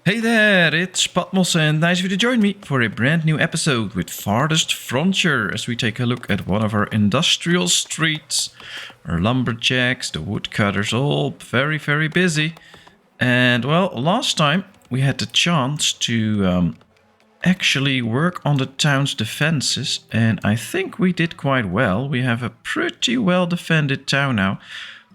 Hey there, it's Patmos and nice of you to join me for a brand new episode with Farthest Frontier as we take a look at one of our industrial streets. Our lumberjacks, the woodcutters, all very busy. And well, last time we had the chance to actually work on the town's defenses, and I think we did quite well. We have a pretty well defended town now.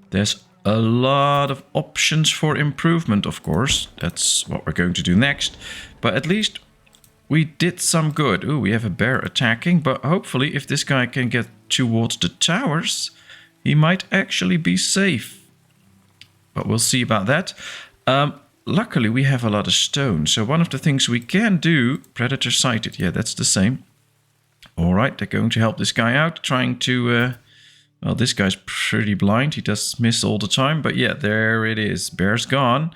There's a lot of options for improvement, of course. That's what we're going to do next. But at least we did some good. Ooh, we have a bear attacking. But hopefully, if this guy can get towards the towers, he might actually be safe. But we'll see about that. Luckily, we have a lot of stone. So one of the things we can do... Predator sighted. Yeah, that's the same. All right, they're going to help this guy out. Trying to... Well, this guy's pretty blind. He does miss all the time. But yeah, there it is. Bear's gone.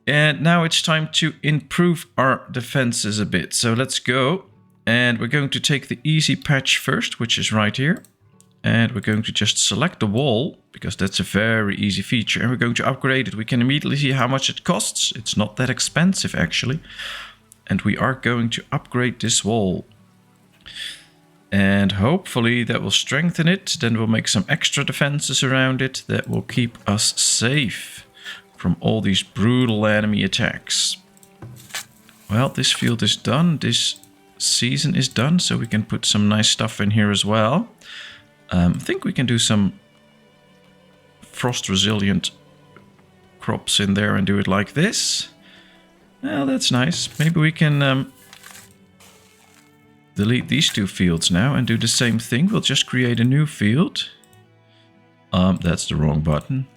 And now it's time to improve our defenses a bit. So let's go. And we're going to take the easy patch first, which is right here. And we're going to just select the wall, because that's a very easy feature. And we're going to upgrade it. We can immediately see how much it costs. It's not that expensive, actually. And we are going to upgrade this wall. And hopefully that will strengthen it. Then we'll make some extra defenses around it that will keep us safe from all these brutal enemy attacks. Well, this field is done. This season is done, so we can put some nice stuff in here as well. I think we can do some frost-resilient crops in there and do it like this. Well, that's nice. Maybe we can... delete these two fields now and do the same thing. We'll just create a new field. That's the wrong button.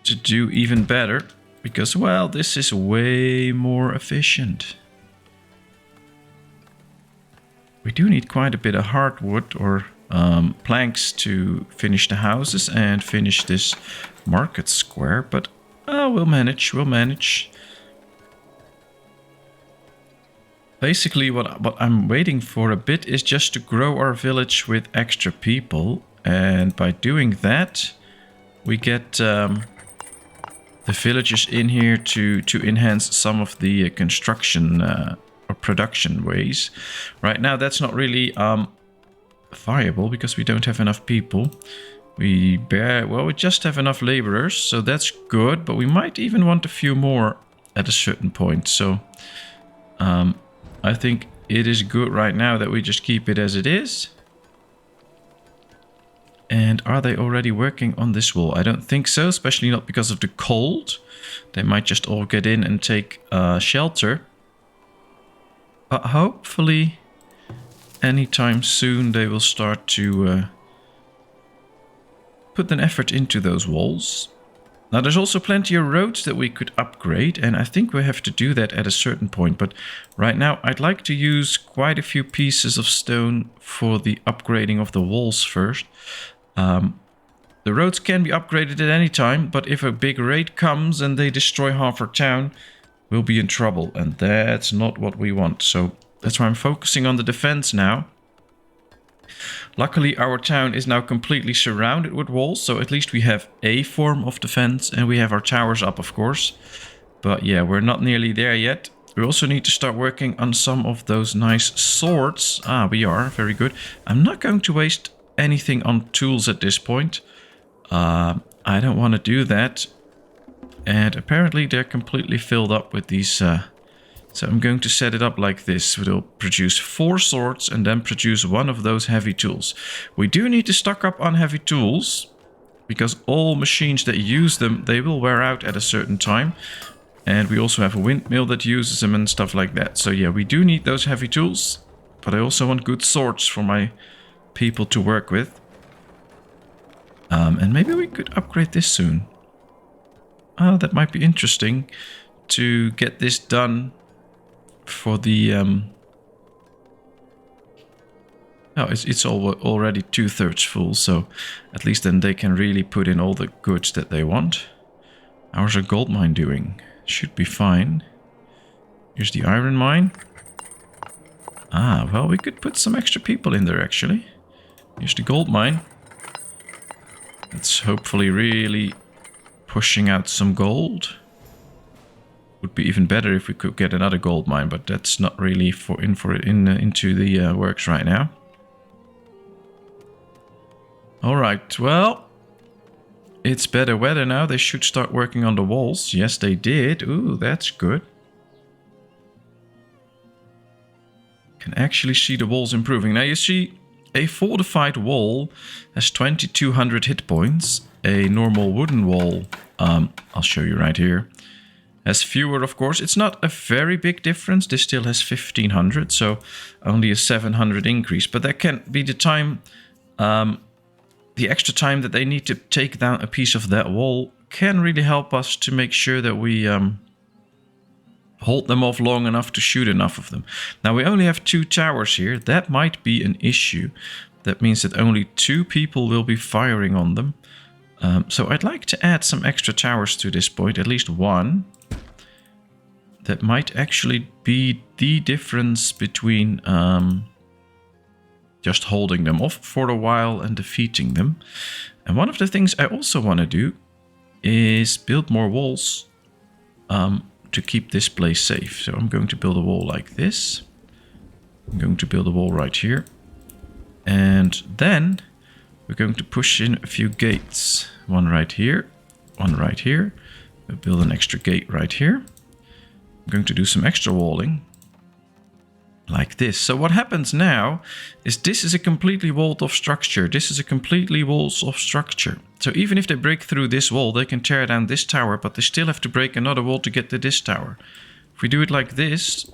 To do even better, because, well, this is way more efficient. We do need quite a bit of hardwood or planks to finish the houses and finish this market square, but we'll manage. Basically, what I'm waiting for a bit is just to grow our village with extra people. And by doing that, we get the villagers in here to enhance some of the construction or production ways. Right now, that's not really viable because we don't have enough people. We just have enough laborers, so that's good. But we might even want a few more at a certain point. So... I think it is good right now that we just keep it as it is. And are they already working on this wall? I don't think so, especially not because of the cold. They might just all get in and take shelter. But hopefully, anytime soon, they will start to put an effort into those walls. Now, there's also plenty of roads that we could upgrade, and I think we have to do that at a certain point. But right now, I'd like to use quite a few pieces of stone for the upgrading of the walls first. The roads can be upgraded at any time, but if a big raid comes and they destroy half our town, we'll be in trouble, and that's not what we want. So that's why I'm focusing on the defense now. Luckily, our town is now completely surrounded with walls, so at least we have a form of defense, and we have our towers up, of course. But yeah, we're not nearly there yet. We also need to start working on some of those nice swords. We are. Very good. I'm not going to waste anything on tools at this point. I don't want to do that. And apparently they're completely filled up with these... So I'm going to set it up like this. We'll produce 4 swords and then produce one of those heavy tools. We do need to stock up on heavy tools, because all machines that use them, they will wear out at a certain time. And we also have a windmill that uses them and stuff like that. So yeah, we do need those heavy tools, but I also want good swords for my people to work with. And maybe we could upgrade this soon. Oh, that might be interesting to get this done. For the it's already 2/3 full, so at least then they can really put in all the goods that they want. How's our gold mine doing? Should be fine. Here's the iron mine. Well, we could put some extra people in there actually. Here's the gold mine. It's hopefully really pushing out some gold. Would be even better if we could get another gold mine, but that's not really into the works right now. All right, well, it's better weather now. They should start working on the walls. Yes, they did. Ooh, that's good. Can actually see the walls improving. Now you see a fortified wall has 2200 hit points. A normal wooden wall, I'll show you right here, has fewer, of course. It's not a very big difference. This still has 1500, so only a 700 increase. But that can be the time, the extra time that they need to take down a piece of that wall can really help us to make sure that we hold them off long enough to shoot enough of them. Now we only have 2 towers here. That might be an issue. That means that only 2 people will be firing on them. So I'd like to add some extra towers to this point, at least 1. That might actually be the difference between just holding them off for a while and defeating them. And one of the things I also want to do is build more walls to keep this place safe. So I'm going to build a wall like this. I'm going to build a wall right here. And then we're going to push in a few gates. One right here, one right here. We'll build an extra gate right here. I'm going to do some extra walling like this. So what happens now is this is a completely walled off structure. This is a completely walled off structure. So even if they break through this wall, they can tear down this tower, but they still have to break another wall to get to this tower. If we do it like this,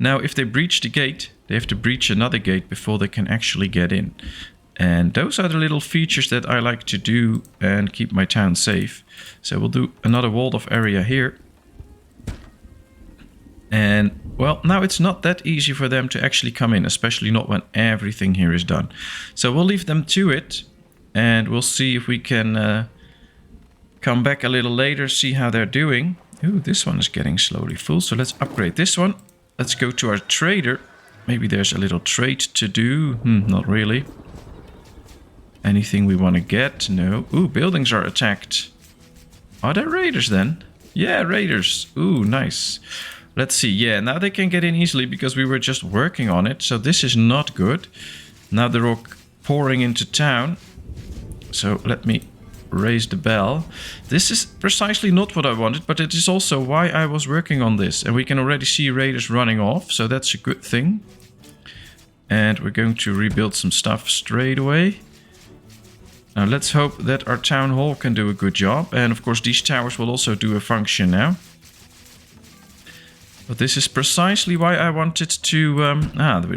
now if they breach the gate, they have to breach another gate before they can actually get in. And those are the little features that I like to do and keep my town safe. So we'll do another walled off area here. And, well, now it's not that easy for them to actually come in, especially not when everything here is done. So we'll leave them to it, and we'll see if we can come back a little later, see how they're doing. Ooh, this one is getting slowly full, so let's upgrade this one. Let's go to our trader. Maybe there's a little trade to do. Not really. Anything we want to get? No. Ooh, buildings are attacked. Are there raiders then? Yeah, raiders. Ooh, nice. Let's see. Yeah, now they can get in easily because we were just working on it. So this is not good. Now they're all pouring into town. So let me raise the bell. This is precisely not what I wanted, but it is also why I was working on this. And we can already see raiders running off, so that's a good thing. And we're going to rebuild some stuff straight away. Now let's hope that our town hall can do a good job. And of course these towers will also do a function now. But this is precisely why I wanted to...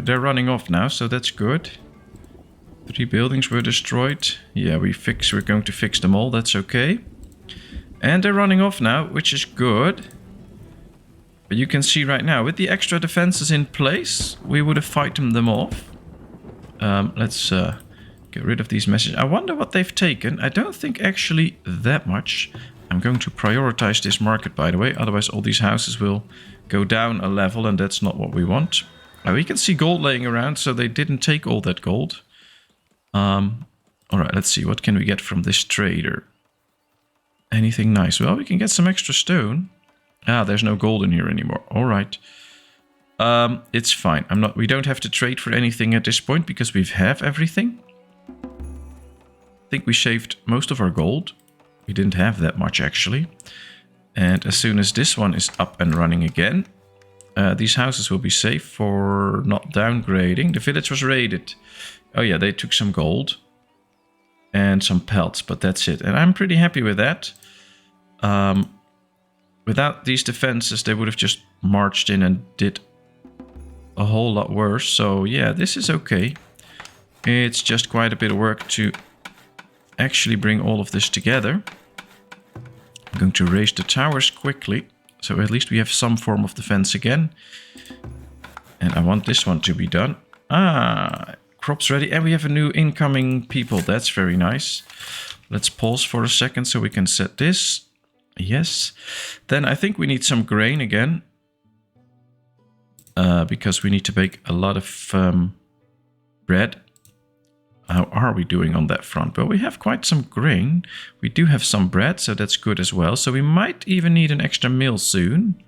they're running off now, so that's good. 3 buildings were destroyed. Yeah, we're going to fix them all, that's okay. And they're running off now, which is good. But you can see right now, with the extra defenses in place, we would have fighten them off. Let's get rid of these messages. I wonder what they've taken. I don't think actually that much. I'm going to prioritize this market, by the way. Otherwise, all these houses will go down a level, and that's not what we want. We can see gold laying around, so they didn't take all that gold. Alright, let's see. What can we get from this trader? Anything nice? Well, we can get some extra stone. There's no gold in here anymore. Alright. It's fine. We don't have to trade for anything at this point because we have everything. I think we saved most of our gold. We didn't have that much actually. And as soon as this one is up and running again, these houses will be safe for not downgrading. The village was raided. Oh yeah, they took some gold and some pelts, but that's it. And I'm pretty happy with that. Without these defenses, they would have just marched in and did a whole lot worse. So yeah, this is okay. It's just quite a bit of work to actually bring all of this together. I'm going to raise the towers quickly, so at least we have some form of defense again. And I want this one to be done. Crops ready, and we have a new incoming people. That's very nice. Let's pause for a second so we can set this. Yes. Then I think we need some grain again. Because we need to bake a lot of bread. how are we doing on that front? Well, we have quite some grain. We do have some bread, so that's good as well. So we might even need an extra mill soon.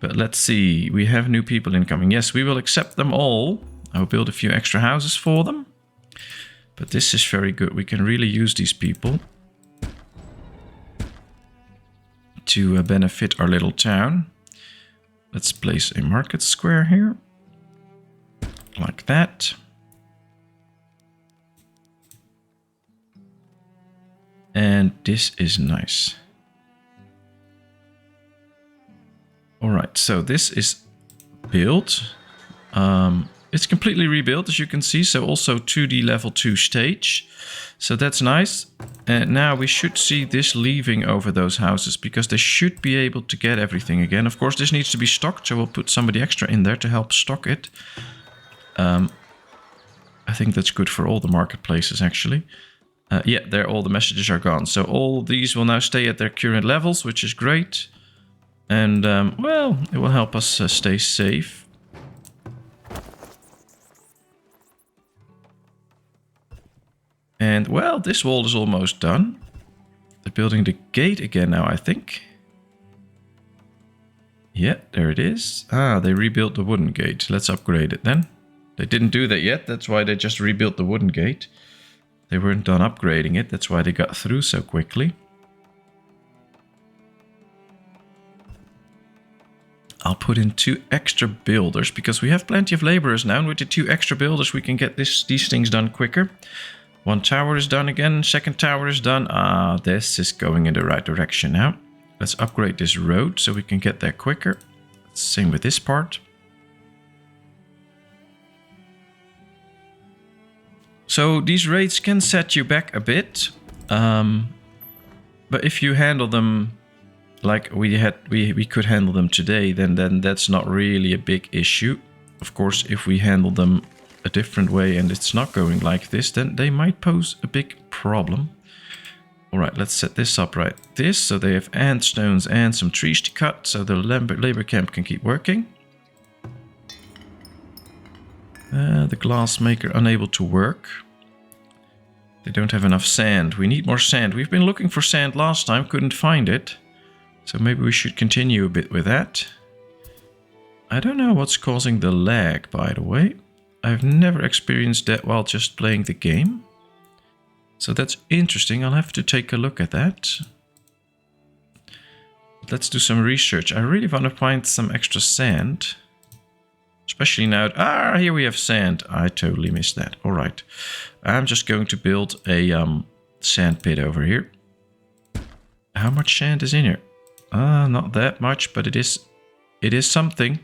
But let's see. We have new people incoming. Yes, we will accept them all. I will build a few extra houses for them. But this is very good. We can really use these people to benefit our little town. Let's place a market square here. Like that. And this is nice. Alright, so this is built. It's completely rebuilt, as you can see. So also 2D level 2 stage. So that's nice. And now we should see this leaving over those houses, because they should be able to get everything again. Of course, this needs to be stocked, so we'll put somebody extra in there to help stock it. I think that's good for all the marketplaces, actually. Yeah, there all the messages are gone. So all these will now stay at their current levels, which is great. And, well, it will help us stay safe. And, well, this wall is almost done. They're building the gate again now, I think. Yeah, there it is. Ah, they rebuilt the wooden gate. Let's upgrade it then. They didn't do that yet. That's why they just rebuilt the wooden gate. They weren't done upgrading it. That's why they got through so quickly. I'll put in 2 extra builders, because we have plenty of laborers now. And with the 2 extra builders, we can get these things done quicker. 1 tower is done again. 2nd tower is done. Ah, this is going in the right direction now. Let's upgrade this road so we can get there quicker. Same with this part. So these raids can set you back a bit. But if you handle them like we could handle them today, then that's not really a big issue. Of course, if we handle them a different way and it's not going like this, then they might pose a big problem. Alright, let's set this up right this, so they have ant stones and some trees to cut, so the labor camp can keep working. The glass maker unable to work. They don't have enough sand. We need more sand. We've been looking for sand last time, couldn't find it. So maybe we should continue a bit with that. I don't know what's causing the lag, by the way. I've never experienced that while just playing the game. So that's interesting. I'll have to take a look at that. Let's do some research. I really want to find some extra sand. Especially now. Ah, here we have sand. I totally missed that. All right. I'm just going to build a sand pit over here. How much sand is in here? Not that much, but it is something.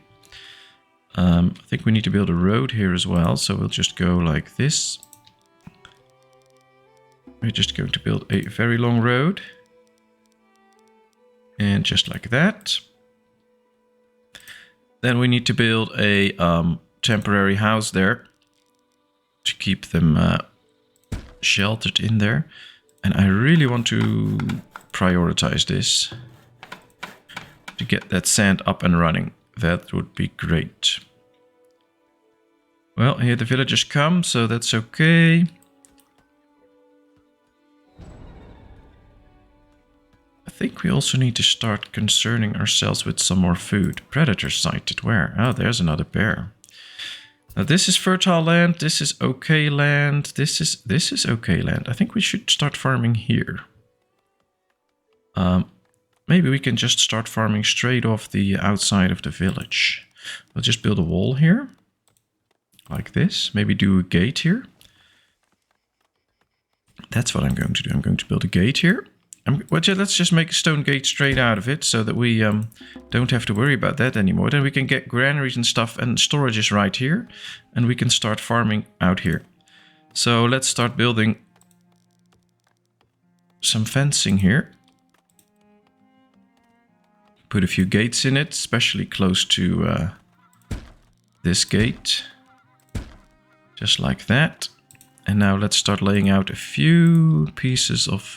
I think we need to build a road here as well. So we'll just go like this. We're just going to build a very long road. And just like that. Then we need to build a temporary house there. To keep them sheltered in there. And I really want to prioritize this. To get that sand up and running. That would be great. Well, here the villagers come, so that's okay. I think we also need to start concerning ourselves with some more food. Predator sighted. Where? Oh, there's another bear. Now this is fertile land. This is okay land. This is okay land. I think we should start farming here. Maybe we can just start farming straight off the outside of the village. We'll just build a wall here. Like this. Maybe do a gate here. That's what I'm going to do. I'm going to build a gate here. Well, let's just make a stone gate straight out of it so that we don't have to worry about that anymore. Then we can get granaries and stuff, and storage is right here. And we can start farming out here. So let's start building some fencing here. Put a few gates in it, especially close to this gate. Just like that. And now let's start laying out a few pieces of...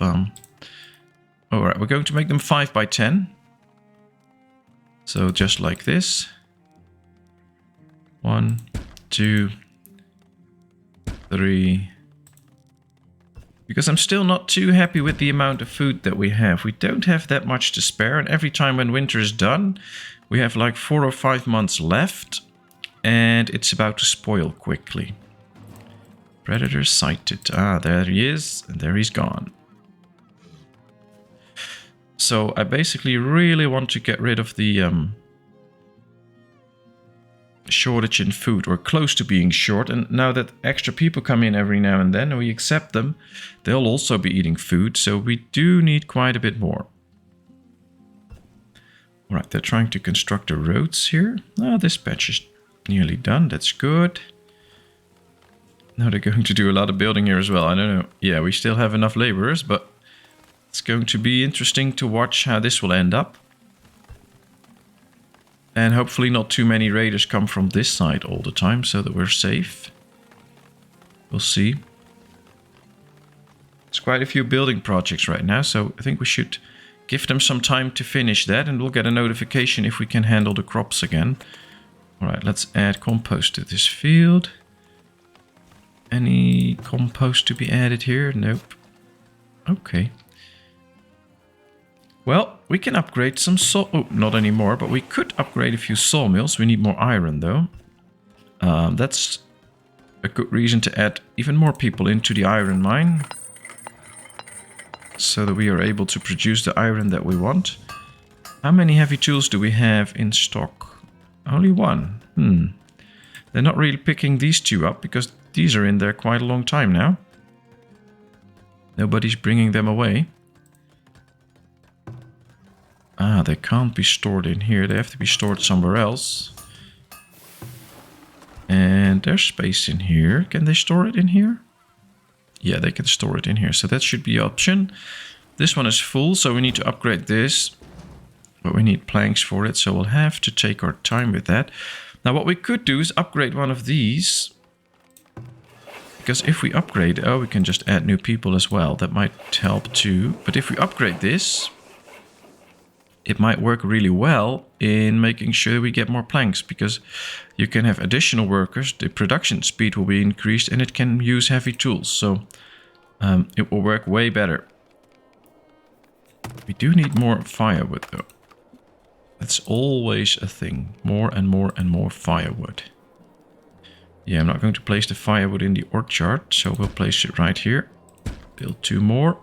Alright, we're going to make them 5 by 10. So just like this. 1, 2, 3. Because I'm still not too happy with the amount of food that we have. We don't have that much to spare, and every time when winter is done, we have like 4 or 5 months left, and it's about to spoil quickly. Predator sighted. Ah, there he is, and there he's gone. So I basically really want to get rid of the shortage in food. We're close to being short, and now that extra people come in every now and then and we accept them, they'll also be eating food, so we do need quite a bit more. Alright, they're trying to construct the roads here. Ah, this patch is nearly done, that's good. Now they're going to do a lot of building here as well, I don't know. Yeah, we still have enough laborers, but it's going to be interesting to watch how this will end up. And hopefully not too many raiders come from this side all the time, so that we're safe. We'll see. There's quite a few building projects right now, so I think we should give them some time to finish that, and we'll get a notification if we can handle the crops again. Alright, let's add compost to this field. Any compost to be added here? Nope. Okay. Well, we can upgrade some oh, not anymore, but we could upgrade a few sawmills. We need more iron, though. That's a good reason to add even more people into the iron mine, so that we are able to produce the iron that we want. How many heavy tools do we have in stock? Only 1. They're not really picking these 2 up, because these are in there quite a long time now. Nobody's bringing them away. Ah, they can't be stored in here. They have to be stored somewhere else. And there's space in here. Can they store it in here? Yeah, they can store it in here. So that should be an option. This one is full, so we need to upgrade this. But we need planks for it, so we'll have to take our time with that. Now what we could do is upgrade one of these. Because if we upgrade... Oh, we can just add new people as well. That might help too. But if we upgrade this... it might work really well in making sure we get more planks, because you can have additional workers, the production speed will be increased, and it can use heavy tools, so it will work way better. We do need more firewood, though. That's always a thing. More and more and more firewood. Yeah, I'm not going to place the firewood in the orchard, so we'll place it right here. Build 2 more.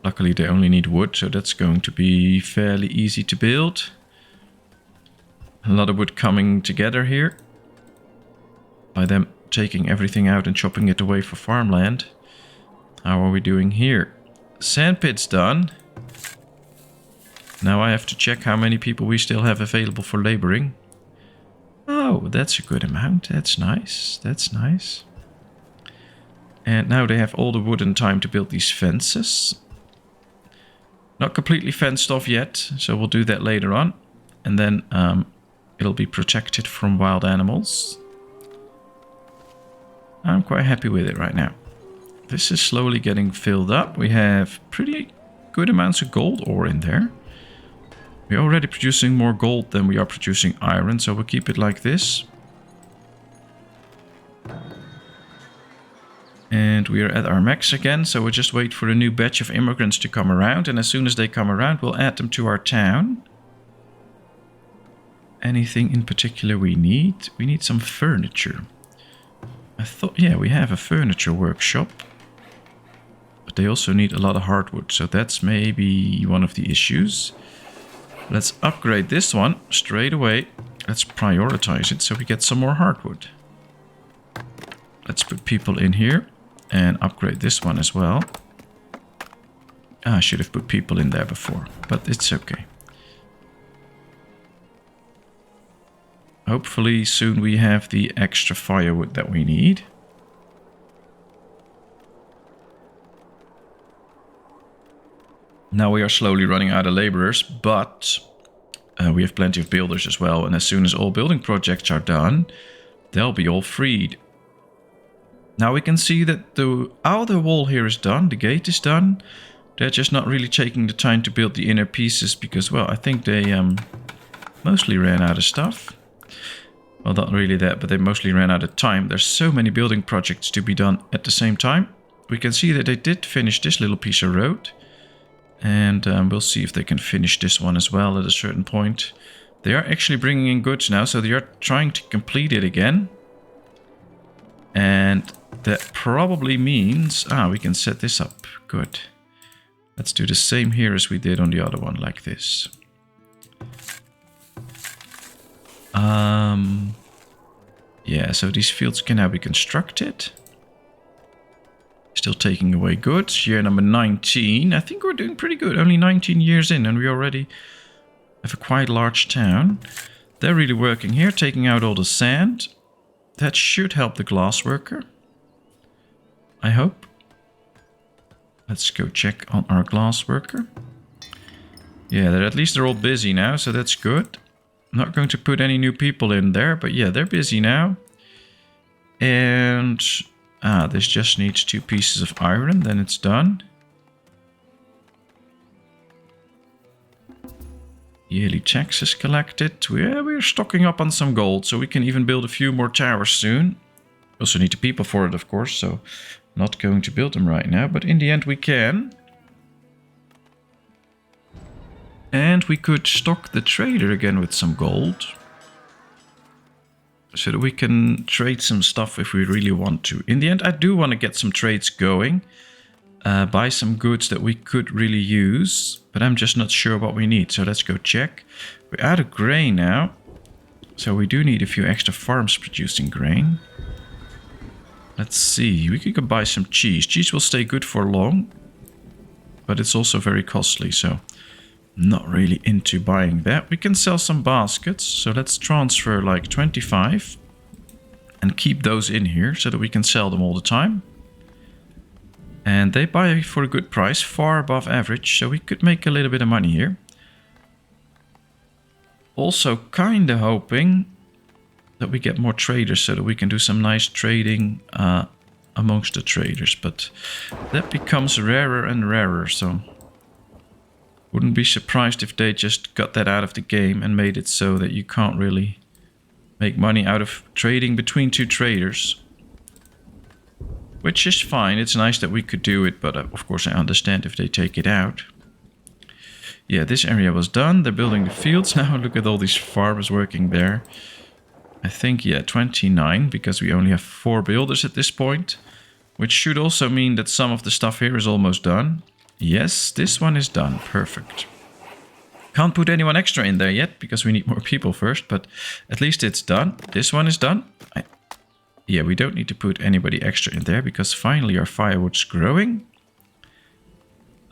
Luckily they only need wood, so that's going to be fairly easy to build. A lot of wood coming together here. By them taking everything out and chopping it away for farmland. How are we doing here? Sandpit's done. Now I have to check how many people we still have available for laboring. Oh, that's a good amount. That's nice. That's nice. And now they have all the wood and time to build these fences. Not completely fenced off yet, so we'll do that later on. And then it'll be protected from wild animals. I'm quite happy with it right now. This is slowly getting filled up. We have pretty good amounts of gold ore in there. We're already producing more gold than we are producing iron, so we'll keep it like this. And we are at our max again, so we'll just wait for a new batch of immigrants to come around. And as soon as they come around, we'll add them to our town. Anything in particular we need? We need some furniture. I thought, yeah, we have a furniture workshop. But they also need a lot of hardwood, so that's maybe one of the issues. Let's upgrade this one straight away. Let's prioritize it so we get some more hardwood. Let's put people in here and upgrade this one as well. I should have put people in there before, but it's okay. Hopefully soon we have the extra firewood that we need. Now we are slowly running out of laborers, but we have plenty of builders as well. And as soon as all building projects are done, they'll be all freed. Now we can see that the outer wall here is done, the gate is done. They're just not really taking the time to build the inner pieces because, well, I think they mostly ran out of stuff. Well, not really that, but they mostly ran out of time. There's so many building projects to be done at the same time. We can see that they did finish this little piece of road. And we'll see if they can finish this one as well at a certain point. They are actually bringing in goods now, so they are trying to complete it again. And that probably means... we can set this up. Good. Let's do the same here as we did on the other one, like this. Yeah, so these fields can now be constructed. Still taking away goods. Year number 19. I think we're doing pretty good. Only 19 years in and we already have a quite large town. They're really working here, taking out all the sand. That should help the glass worker. I hope. Let's go check on our glass worker. Yeah, at least they're all busy now, so that's good. I'm not going to put any new people in there, but yeah, they're busy now. And this just needs 2 pieces of iron, then it's done. Yearly taxes collected. We're stocking up on some gold, so we can even build a few more towers soon. Also need the people for it, of course, so not going to build them right now, but in the end we can. And we could stock the trader again with some gold. So that we can trade some stuff if we really want to. In the end, I do want to get some trades going. Buy some goods that we could really use. But I'm just not sure what we need. So let's go check. We're out of grain now. So we do need a few extra farms producing grain. Let's see. We could go buy some cheese. Cheese will stay good for long. But it's also very costly. So not really into buying that. We can sell some baskets. So let's transfer like 25. And keep those in here so that we can sell them all the time. And they buy for a good price, far above average, so we could make a little bit of money here. Also kind of hoping that we get more traders so that we can do some nice trading amongst the traders. But that becomes rarer and rarer, so wouldn't be surprised if they just got that out of the game and made it so that you can't really make money out of trading between 2 traders. Which is fine, it's nice that we could do it, but of course I understand if they take it out. Yeah, this area was done, they're building the fields now, look at all these farmers working there. I think, yeah, 29, because we only have 4 builders at this point. Which should also mean that some of the stuff here is almost done. Yes, this one is done, perfect. Can't put anyone extra in there yet, because we need more people first, but at least it's done. This one is done. Yeah, we don't need to put anybody extra in there because finally our firewood's growing.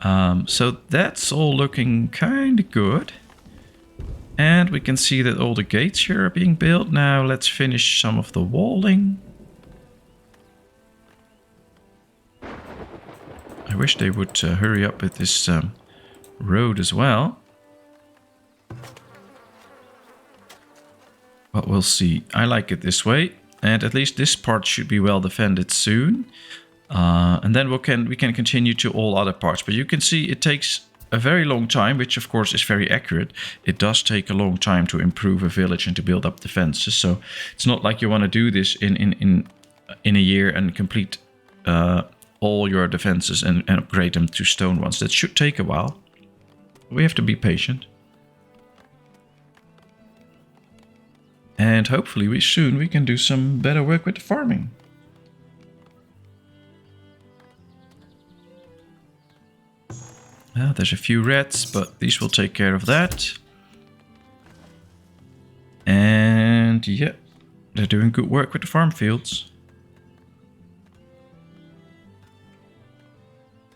So that's all looking kind of good. And we can see that all the gates here are being built. Now let's finish some of the walling. I wish they would hurry up with this road as well. But we'll see. I like it this way. And at least this part should be well defended soon. And then we can continue to all other parts. But you can see it takes a very long time, which of course is very accurate. It does take a long time to improve a village and to build up defenses. So it's not like you want to do this in a year and complete all your defenses and upgrade them to stone ones. That should take a while. We have to be patient. And hopefully soon we can do some better work with the farming. Well, there's a few rats, but these will take care of that. And yeah, they're doing good work with the farm fields.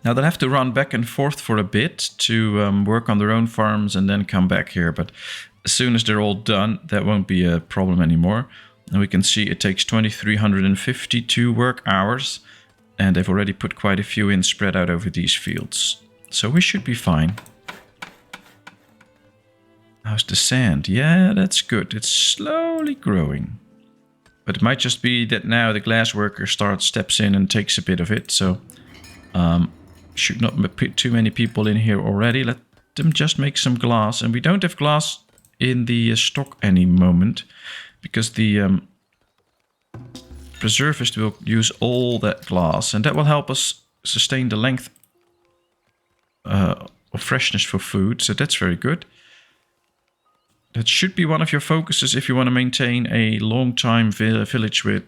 Now they'll have to run back and forth for a bit to work on their own farms and then come back here. But as soon as they're all done, that won't be a problem anymore. And we can see it takes 2,352 work hours. And they've already put quite a few in spread out over these fields. So we should be fine. How's the sand? Yeah, that's good. It's slowly growing. But it might just be that now the glass worker steps in and takes a bit of it. So should not put too many people in here already. Let them just make some glass. And we don't have glass in the stock any moment, because the preservist will use all that glass, and that will help us sustain the length of freshness for food. So that's very good. That should be one of your focuses if you want to maintain a long time village with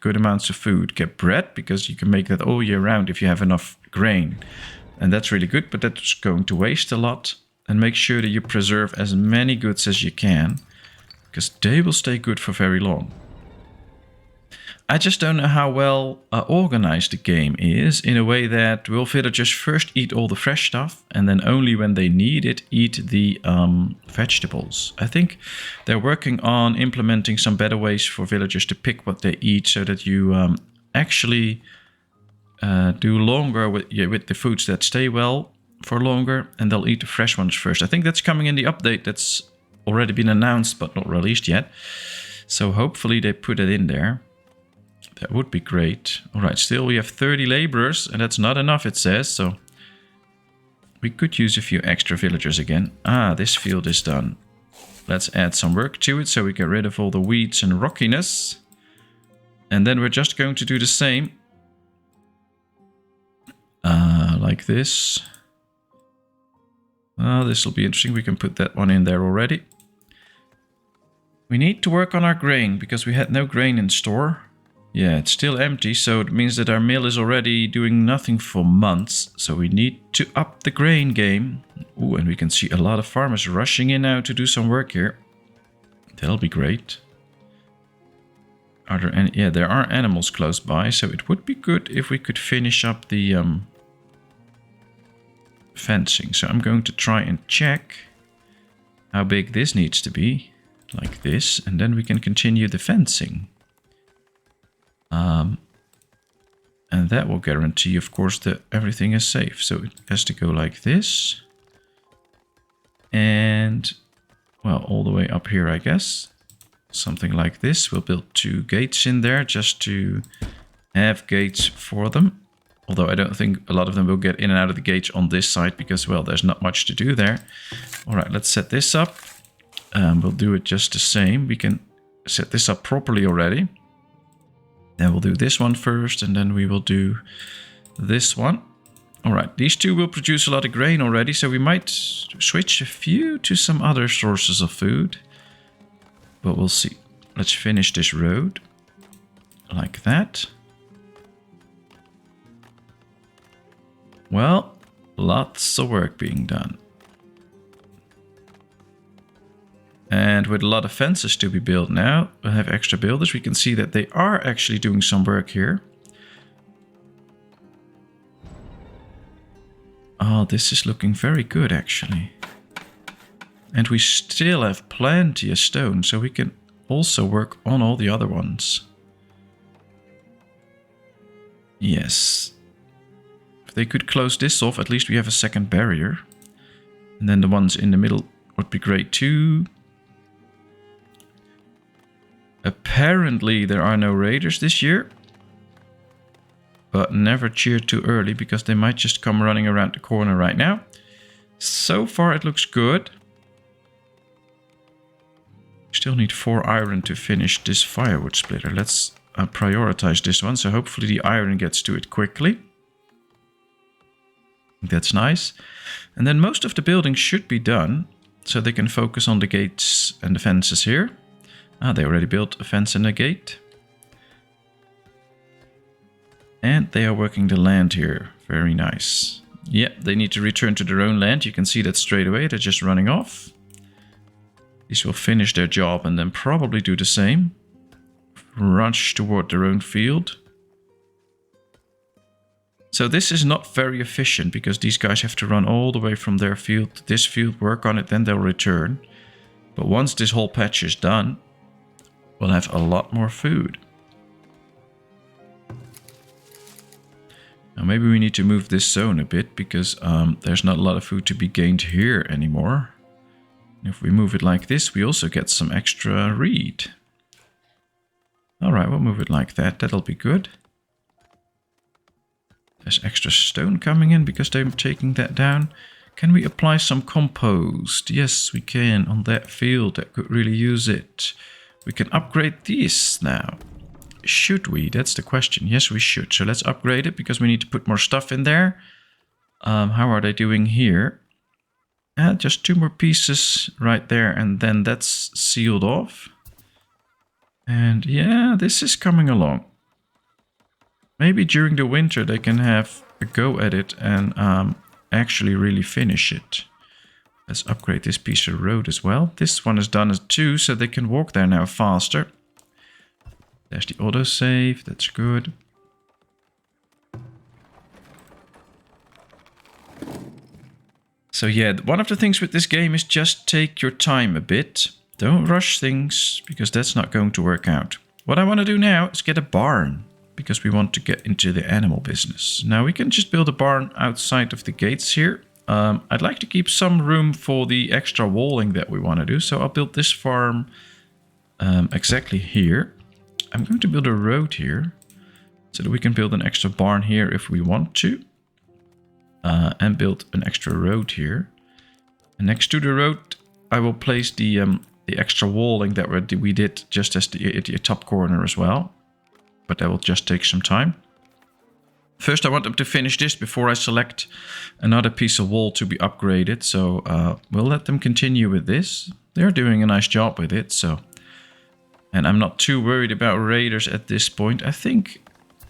good amounts of food. Get bread, because you can make that all year round if you have enough grain. And that's really good, but that's going to waste a lot. And make sure that you preserve as many goods as you can, because they will stay good for very long. I just don't know how well organized the game is, in a way that will villagers first eat all the fresh stuff, and then only when they need it eat the vegetables. I think they're working on implementing some better ways for villagers to pick what they eat, so that you actually do longer with the foods that stay well for longer, and they'll eat the fresh ones first. I think that's coming in the update that's already been announced but not released yet. So hopefully they put it in there. That would be great. All right, still we have 30 laborers, and that's not enough, it says. So we could use a few extra villagers again. Ah, this field is done. Let's add some work to it so we get rid of all the weeds and rockiness. And then we're just going to do the same. Like this. This will be interesting. We can put that one in there already. We need to work on our grain, because we had no grain in store. Yeah, it's still empty, so it means that our mill is already doing nothing for months. So we need to up the grain game. Ooh, and we can see a lot of farmers rushing in now to do some work here. That'll be great. Are there any? Yeah, there are animals close by, so it would be good if we could finish up the fencing. So I'm going to try and check how big this needs to be, like this, and then we can continue the fencing. And that will guarantee, of course, that everything is safe. So it has to go like this. And, well, all the way up here, I guess. Something like this. We'll build 2 gates in there just to have gates for them. Although I don't think a lot of them will get in and out of the gates on this side, because, well, there's not much to do there. All right, let's set this up. We'll do it just the same. We can set this up properly already. Then we'll do this one first, and then we will do this one. All right, these 2 will produce a lot of grain already, so we might switch a few to some other sources of food. But we'll see. Let's finish this road like that. Well, lots of work being done. And with a lot of fences to be built now, we'll have extra builders. We can see that they are actually doing some work here. Oh, this is looking very good, actually. And we still have plenty of stone, so we can also work on all the other ones. Yes. If they could close this off, at least we have a second barrier. And then the ones in the middle would be great too. Apparently there are no raiders this year. But never cheer too early, because they might just come running around the corner right now. So far it looks good. Still need 4 iron to finish this firewood splitter. Let's prioritize this one, so hopefully the iron gets to it quickly. That's nice. And then most of the buildings should be done, so they can focus on the gates and the fences here. Ah, they already built a fence and a gate. And they are working the land here. Very nice. Yep, they need to return to their own land. You can see that straight away. They're just running off. These will finish their job and then probably do the same. Rush toward their own field. So this is not very efficient, because these guys have to run all the way from their field to this field, work on it, then they'll return. But once this whole patch is done, we'll have a lot more food. Now maybe we need to move this zone a bit, because there's not a lot of food to be gained here anymore. If we move it like this, we also get some extra reed. Alright, we'll move it like that. That'll be good. There's extra stone coming in because they're taking that down. Can we apply some compost? Yes, we can on that field. That could really use it. We can upgrade these now. Should we? That's the question. Yes, we should. So let's upgrade it because we need to put more stuff in there. How are they doing here? Just 2 more pieces right there, and then that's sealed off. And yeah, this is coming along. Maybe during the winter they can have a go at it and actually really finish it. Let's upgrade this piece of road as well. This one is done as 2, so they can walk there now faster. There's the autosave, that's good. So yeah, one of the things with this game is just take your time a bit. Don't rush things, because that's not going to work out. What I want to do now is get a barn, because we want to get into the animal business. Now we can just build a barn outside of the gates here. I'd like to keep some room for the extra walling that we want to do, so I'll build this farm exactly here. I'm going to build a road here, so that we can build an extra barn here if we want to. And build an extra road here. And next to the road, I will place the extra walling that we did just as the top corner as well. But that will just take some time. First, I want them to finish this before I select another piece of wall to be upgraded. So we'll let them continue with this. They're doing a nice job with it. So, and I'm not too worried about raiders at this point. I think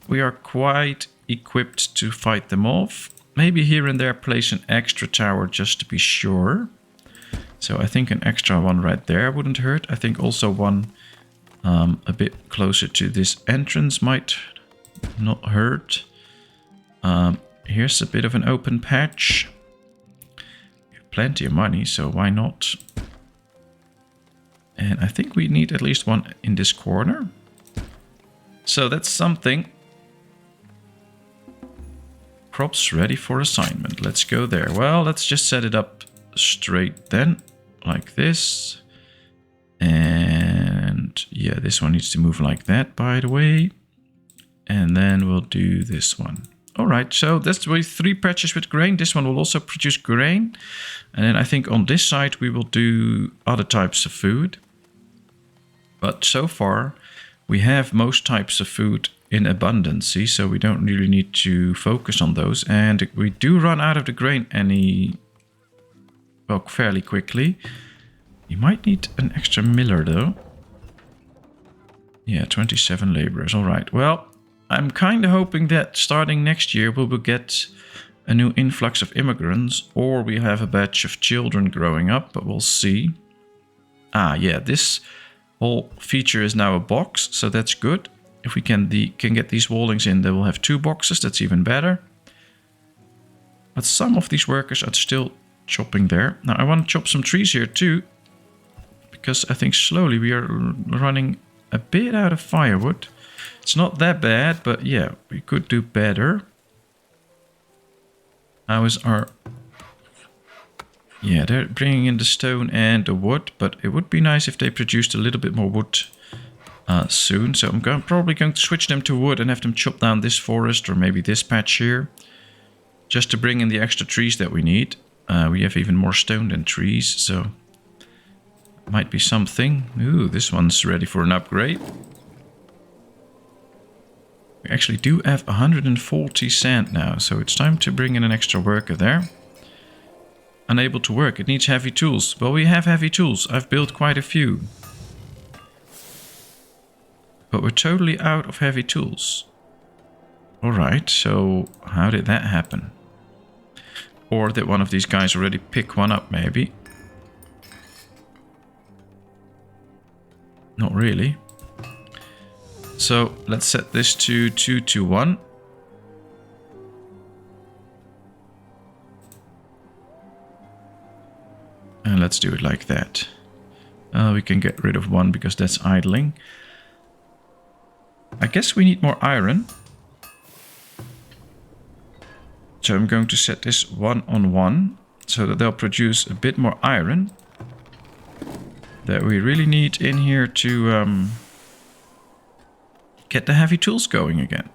we are quite equipped to fight them off. Maybe here and there place an extra tower just to be sure. So I think an extra one right there wouldn't hurt. I think also one a bit closer to this entrance might not hurt. Here's a bit of an open patch. We have plenty of money, so why not? And I think we need at least one in this corner. So that's something. Crops ready for assignment. Let's go there. Well, let's just set it up straight then, like this. And yeah, this one needs to move like that, by the way. And then we'll do this one. All right, so that's with 3 patches with grain. This one will also produce grain. And then I think on this side we will do other types of food. But so far we have most types of food in abundance, so we don't really need to focus on those. And we do run out of the grain fairly quickly. You might need an extra miller though. Yeah, 27 laborers. All right. Well, I'm kind of hoping that starting next year we will get a new influx of immigrants, or we have a batch of children growing up, but we'll see. Ah, yeah, this whole feature is now a box, so that's good. If we can get these wallings in, they will have 2 boxes. That's even better. But some of these workers are still chopping there. Now I want to chop some trees here too, because I think slowly we are running a bit out of firewood. It's not that bad, but yeah, we could do better. How is our... Yeah, they're bringing in the stone and the wood, but it would be nice if they produced a little bit more wood soon. So I'm probably going to switch them to wood and have them chop down this forest or maybe this patch here, just to bring in the extra trees that we need. We have even more stone than trees, so might be something. Ooh, this one's ready for an upgrade. We actually do have 140 sand now, so it's time to bring in an extra worker there. Unable to work, it needs heavy tools. Well, we have heavy tools. I've built quite a few. But we're totally out of heavy tools. Alright, so how did that happen? Or did one of these guys already pick one up, maybe? Not really. So let's set this to 2 to 1. And let's do it like that. We can get rid of 1 because that's idling. I guess we need more iron. So I'm going to set this 1 on 1 so that they'll produce a bit more iron that we really need in here to get the heavy tools going again.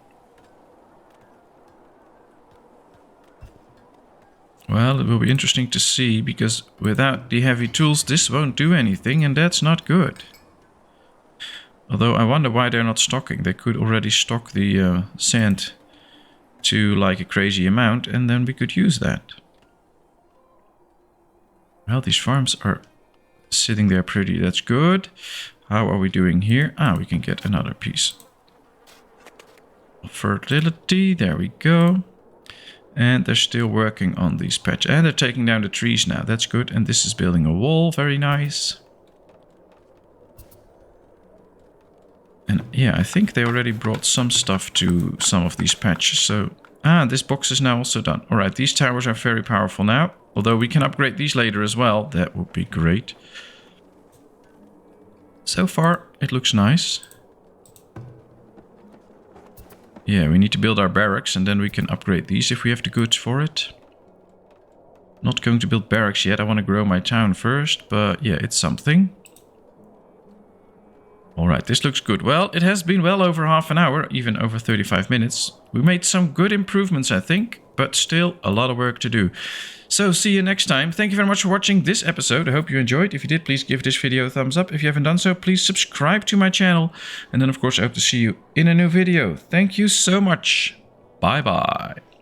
Well, it will be interesting to see, because without the heavy tools, this won't do anything, and that's not good. Although I wonder why they're not stocking. They could already stock the sand to like a crazy amount, and then we could use that. Well, these farms are sitting there pretty. That's good. How are we doing here? Ah, we can get another piece of fertility. There we go. And they're still working on these patches. And they're taking down the trees now. That's good. And this is building a wall. Very nice. And yeah, I think they already brought some stuff to some of these patches. So, this box is now also done. All right, these towers are very powerful now. Although we can upgrade these later as well. That would be great. So far, it looks nice. Yeah, we need to build our barracks and then we can upgrade these if we have the goods for it. Not going to build barracks yet. I want to grow my town first, but yeah, it's something. Alright, this looks good. Well, it has been well over half an hour, even over 35 minutes. We made some good improvements, I think, but still a lot of work to do. So, see you next time. Thank you very much for watching this episode. I hope you enjoyed. If you did, please give this video a thumbs up. If you haven't done so, please subscribe to my channel. And then, of course, I hope to see you in a new video. Thank you so much. Bye-bye.